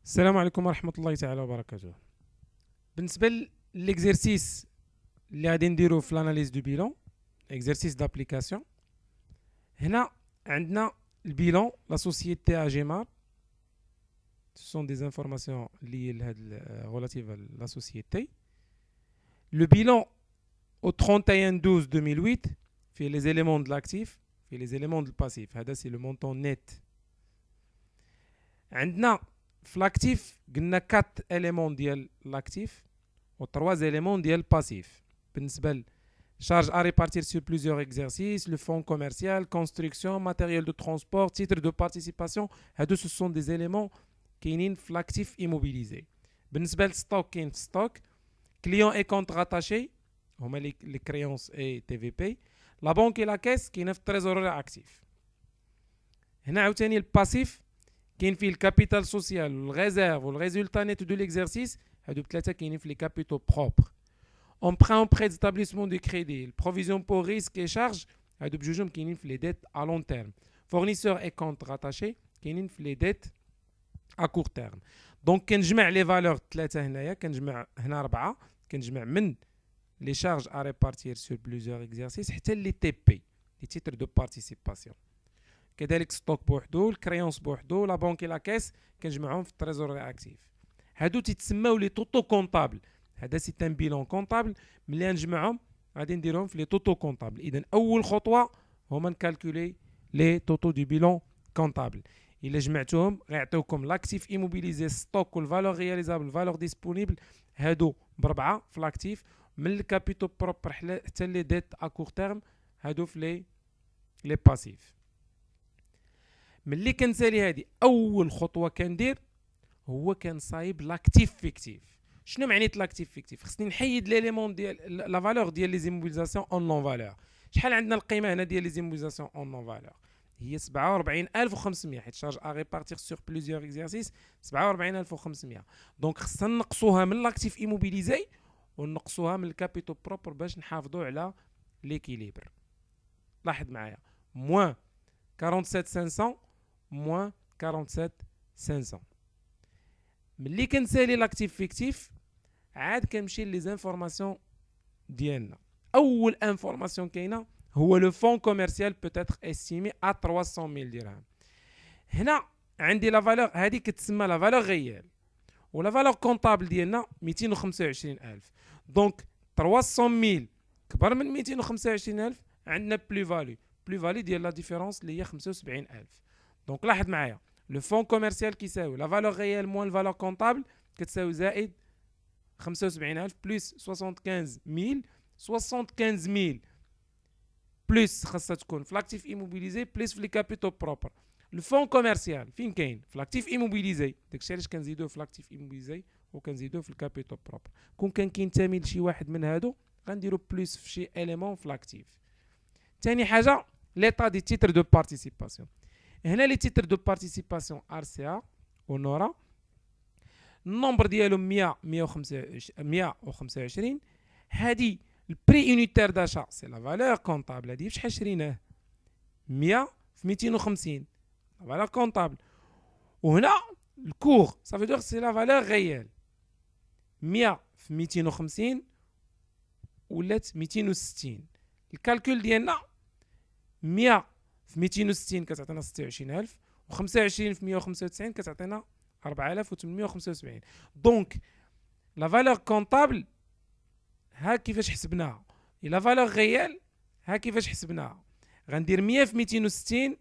السلام عليكم ورحمة الله تعالى وبركاته. بالنسبة للإكزرسيس اللي غادي نديرو في l'analyse du bilan, exercice d'application. هنا عندنا البيلون لا سوسيتي اجيمار. Ce sont des informations liées relatives à la société. Le bilan au 31/12/2008 fait les éléments de l'actif, fait les éléments de passif. هذا c'est le montant net. عندنا في l'actif قلنا 4 éléments ديال l'actif و 3 éléments ديال passif. بالنسبة charge à répartir sur plusieurs exercices, le fonds commercial, construction, matériel de transport, titre de participation, ce sont des éléments كاينين في l'actif immobilisé. بالنسبة للستوك كاين في ستوك client et compte rattaché هما les créances et TVP. La banque et la caisse كاينه في التريزوري actif. هنا عاوتاني الباسيف كاين فيه الكابيتال سوسيال والريزيرف والريزولتا نيت دو ليكزرسيس. هادو بثلاثه كاينين في لي كابيتو بروبر. emprunt auprès d'établissement de crédit, provision pour risque et charge, هادو بجوجهم كاينين في لي ديت à long terme. fournisseur et compte rattaché كاينين في لي ديت à court terme. دونك كنجمع لي فالور ثلاثه هنايا، كنجمع هنا 4، كنجمع من les charges à répartir sur plusieurs exercices حتى les TP, les titres de participation. كذلك ستوك بوحدو، الكريونس بوحدو، لا بانك لا كاس كنجمعهم في التريزوري اكتيف. هادو تيتسماو لي توتو كونطابل. هذا سي ان بيلون كونطابل، ملي نجمعهم غادي نديرهم في لي توتو كونطابل. اذا اول خطوه هما نكالكولي لي توتو دي بيلون كونطابل. الا جمعتوهم غيعطيوكم لاكتيف ايموبيليزي ستوك والفالور رياليزابل فالور ديسپونيبل، هادو بربعه في لاكتيف، من الكابيتو بروبر حتى لي ديت ا كور تيرم هادو في لي باسيف. ملي كنسالي هادي اول خطوه كندير هو كنصايب لاكتيف فيكتيف. شنو معنيت لاكتيف فيكتيف؟ خصني نحيد ليليمون ديال لا فالور ديال لي زيموبيليزاسيون اون نون فالور. شحال عندنا القيمه هنا ديال لي زيموبيليزاسيون اون نون فالور؟ هي 47500، حيت شارج ا ريبارتير سور بليزيور اكزرسيس 47500. دونك خصنا نقصوها من لاكتيف ايموبيليزي ونقصوها من الكابيتو بروبر باش نحافظوا على ليكيليبر. لاحظ معايا، موان 47500 moins 47500. ملي كنسالي لاكتيف فيكتيف عاد كنمشي لي زانفورماسيون ديالنا. اول انفورماسيون كاينه هو لو فون كوميرسيال بوتيتر استيمي ا 300000 درهم. هنا عندي لا فالور هذه كتسمى لا فالور غيال، ولا فالور كونطابل ديالنا 225000. دونك 300000 كبر من 225000، عندنا بلو فاليو ديال لا ديفيرونس اللي هي 75000. دونك لاحظ معايا، لو فون كوميرسيال كيساوي لا فالور ريال موان الفالور كونطابل كتساوي زائد 75000 بلس 75000 بلس خاصها تكون في لاكتيف ايموبيليزي بلس في لي كابيتو بروبر. لو فون كوميرسيال فين كاين؟ في لاكتيف ايموبيليزي. داكشي علاش كنزيدوه في لاكتيف ايموبيليزي وكنزيدوه في الكابيتو بروبر. كون كان كينتمي لشي واحد من هادو غنديرو بلس في شي اليمون في لاكتيف. ثاني حاجه ليطا دي تيتر دو بارتيسيباسيون. هنا لي تيتر دو بارتيسيباسيون ارسيا ونورا النومبر ديالهم 125. هادي البري يونيتير داشا سي لا فالور كونطابل. هادي بشحال شريناه؟ 100 في 250 لا فالور كونطابل. وهنا الكور صافي دور سي لا فالور ريال. 100 في 250 ولات 260. الكالكول ديالنا 100 في 260 كتعطينا 26000، و25 في 195 كتعطينا 4875. دونك لا فالور كونطابل ها كيفاش حسبناها، لا فالور ريال ها كيفاش حسبناها. غندير 100 في 260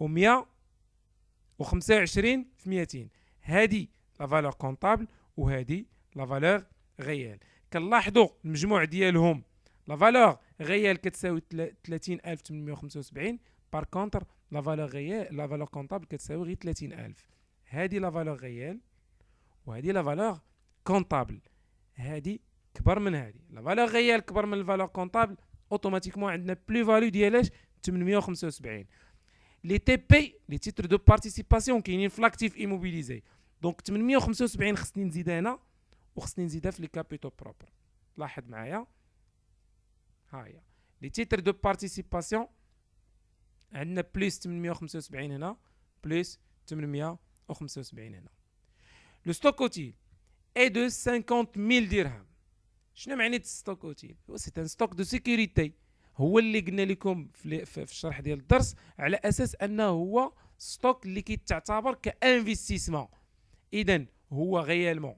و 125 في 200. هادي لا فالور كونطابل وهادي لا فالور ريال. كنلاحظوا المجموع ديالهم لا فالور ريال كتساوي 30875. بار كونتر لا فالور ريال لا فالور كونطابل كتساوي غير 30000. هادي لا فالور ريال وهادي لا فالور كونطابل. هادي كبر من هادي. لا فالور ريال كبر من الفالور كونطابل، اوتوماتيكمون عندنا بلو فاليو ديالاش 875. لي تي بي لي تيتر دو بارتيسيباسيون كاينين في لاكتيف ايموبيليزي. دونك 875 خصني نزيدها هنا وخصني نزيدها في لي كابيتو بروبر. لاحظ معايا، ها هي لي تيتر دو بارتيسيباسيون عندنا بلس 875 هنا بلس 875 هنا. Le stock utile est de 50 000 dirhams. شنو معنى ستوك اوتيل؟ سي ان ستوك دو سيكوريتي، هو اللي قلنا لكم في الشرح ديال الدرس على اساس انه هو ستوك اللي كيتعتبر كانفستيسمون. اذا هو غيالمون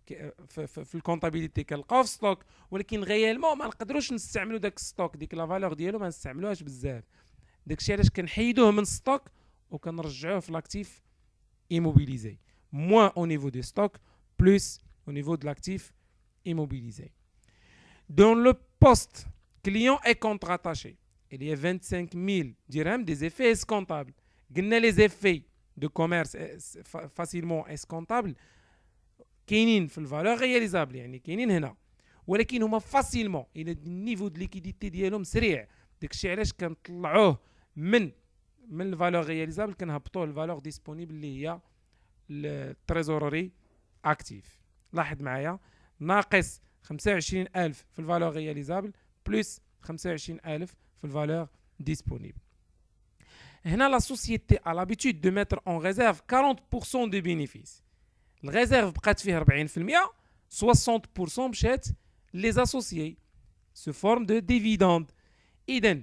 في الكونطابيليتي كنلقاو في ستوك، ولكن غيالمون ما نقدروش نستعملوا داك الستوك، ديك لا فالور ديالو ما نستعملوهاش بزاف. داكشي علاش كنحيدوه من ستوك وكنرجعوه في لاكتيف immobilisé. Moins au niveau des stocks, plus au niveau de l'actif immobilisé. Dans le poste client et compte rattaché, il y a 25 000 dirhams des effets escomptables. Les effets de commerce facilement escomptables كاينين في الفالور réalisable، يعني كاينين هنا، ولكن هما فاسيلمون الى النيفو دو ليكيديتي ديالهم سريع. داكشي علاش كنطلعوه من الفالور réalisable كنهبطوه الفالور ديسپونيبل اللي هي التريزوري اكتيف. لاحظ معايا، ناقص 25000 في الفالور réalisable بلس 25000 في الفالور ديسپونيبل. هنا لا سوسيتي a l'habitude de mettre en réserve 40% de bénéfices. الريزيرف بقات فيه 40%، 60% مشات لي اسوسيي سو فورم دو ديفيدوند. اذا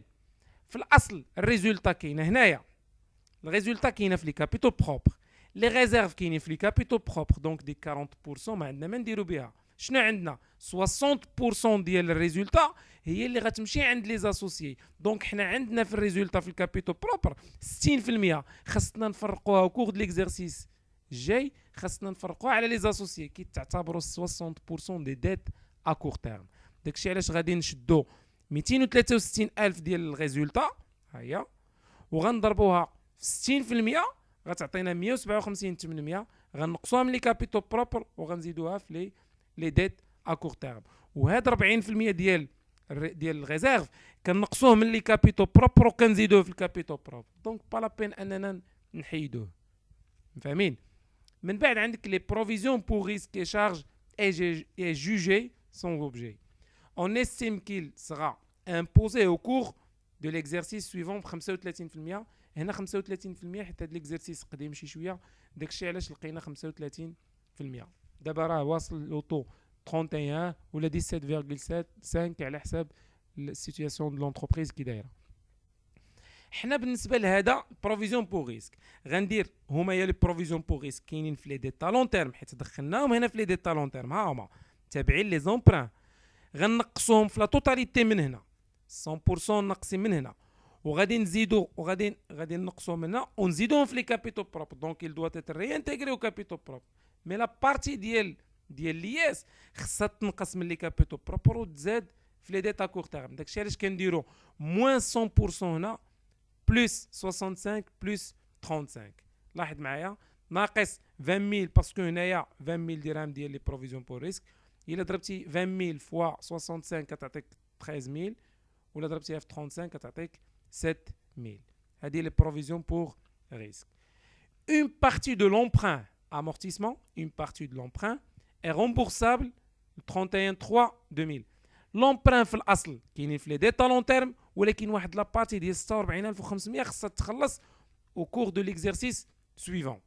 في الاصل الريزولتا كاينه هنايا، الريزولتا كاينه في لي كابيتال بروبر، لي ريزيرف كاينين في لي كابيتال بروبر، دونك دي 40% ما عندنا ما نديرو بها. شنو عندنا؟ 60% ديال الريزولتا هي اللي غتمشي عند لي اسوسيي. دونك حنا عندنا في الريزولتا في الكابيتال بروبر 60%، خاصنا نفرقوها او كور د ليكزارسيس الجاي، خاصنا نفرقوها على لي اسوسيي كي تعتبروا 60% دي ديت ا كور تيرم. داكشي علاش غادي نشدو 263000 ديال الريزولتا ها هي، وغنضربوها في 60% غتعطينا 157800، غنقصوها من لي كابيتال بروبر وغنزيدوها في لي ديت ا كور تيرم. وهاد 40% ديال الريزيرف كنقصوه من لي كابيتال بروبر وكنزيدوه في الكابيتال بروبر، دونك با لا بين اننا نحيدوه. فاهمين؟ من بعد عندك les provisions pour risques et charges et jugées sans objet. On estime qu'il sera imposé au cours de l'exercice suivant ب 35%. هنا 35% حتى هاد l'exercice قد يمشي شويه، داكشي علاش لقينا 35%. دابا راه واصل لوطو 31 ولا 17.5 على حساب السيتوياسيون دو لونتربريز كي دايره. حنا بالنسبه لهذا بروفيزيون بور ريسك غندير هما هي لي بروفيزيون بور ريسك كاينين في لي ديتا لون تيرم، حيت دخلناهم هنا في لي ديتا لون تيرم، ها هما تابعين لي زومبران، غنقصوهم في لا توتاليتي من هنا 100% ناقصين من هنا، وغادي نزيدو وغادي نقصوهم من هنا ونزيدوهم في لي كابيتال بروب. دونك il doit être réintégré au capital propre. مي لا بارتي ديال لياس خصها تنقص من لي كابيتال بروب وتزاد في لي ديتا كور تيرم. داكشي علاش كنديرو موان 100% هنا بلس 65 بلس 35. لاحظ معايا، ناقص 20000 باسكو هنايا 20000 درهم ديال لي بروفيزيون بور ريسك. الا ضربتي 20000 فوا 65 كتعطيك 13000، ولا ضربتيها في 35 كتعطيك 7000. هذه لي بروفيزيون بور ريسك. Une partie de l'emprunt amortissement, une partie de l'emprunt est remboursable le 31/3/2000. لومبران في الاصل كاينين في لي ديتا لون تيرم، ولكن واحد لابارتي ديال 46500 خصها تخلص او كور دو ليكزارسيس سويفون.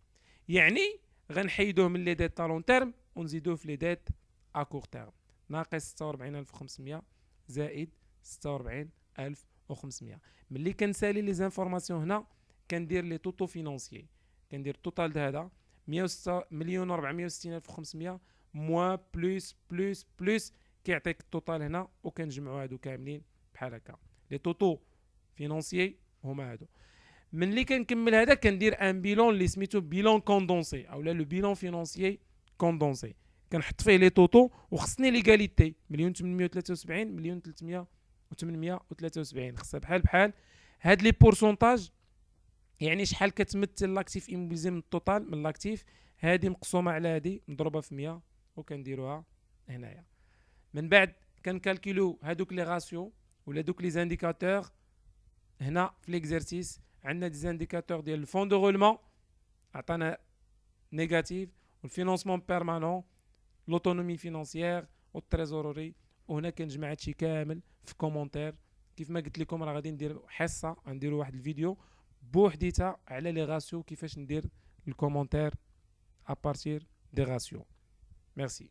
يعني غنحيدوه من لي ديتا لون تيرم ونزيدوه في لي ديت ا كور تيرم. ناقص 46500 زائد 46500. ملي كنسالي لي زانفورماسيون هنا كندير لي توتو فينونسيي، كندير التوتال هذا 1,460,500 موان بلوس كيعطيك التوتال هنا، وكنجمعوا هادو كاملين بحال هكا. لي توتو فينونسيي هما هادو. من اللي كنكمل هذا كندير ان بيلون اللي سميتو بيلون كوندونسي اولا لو بيلون فينونسيي كوندونسي، كنحط فيه لي توتو وخصني ليغاليتي 1,873 1,873 خصها بحال هاد لي بورسونتاج، يعني شحال كتمثل لاكتيف ايموبيليزي من التوتال من لاكتيف، هادي مقسومه على هادي مضروبه في 100 وكنديروها هنايا. من بعد كنكالكيلو هادوك لي راسيو ولا دوك لي زانديكاتور. هنا في ليكزارسيس عندنا دي زانديكاتور ديال الفون دو رولمون عطانا نيجاتيف، والفينونسمون بيرمانون، لوتونومي فينانسيير والتريزوروري. وهنا كنجمع هادشي كامل في كومونتير. كيف ما قلت لكم راه غادي ندير حصه، غنديروا واحد الفيديو بوحديتها على لي راسيو كيفاش ندير الكومونتير à partir des ratios. Merci.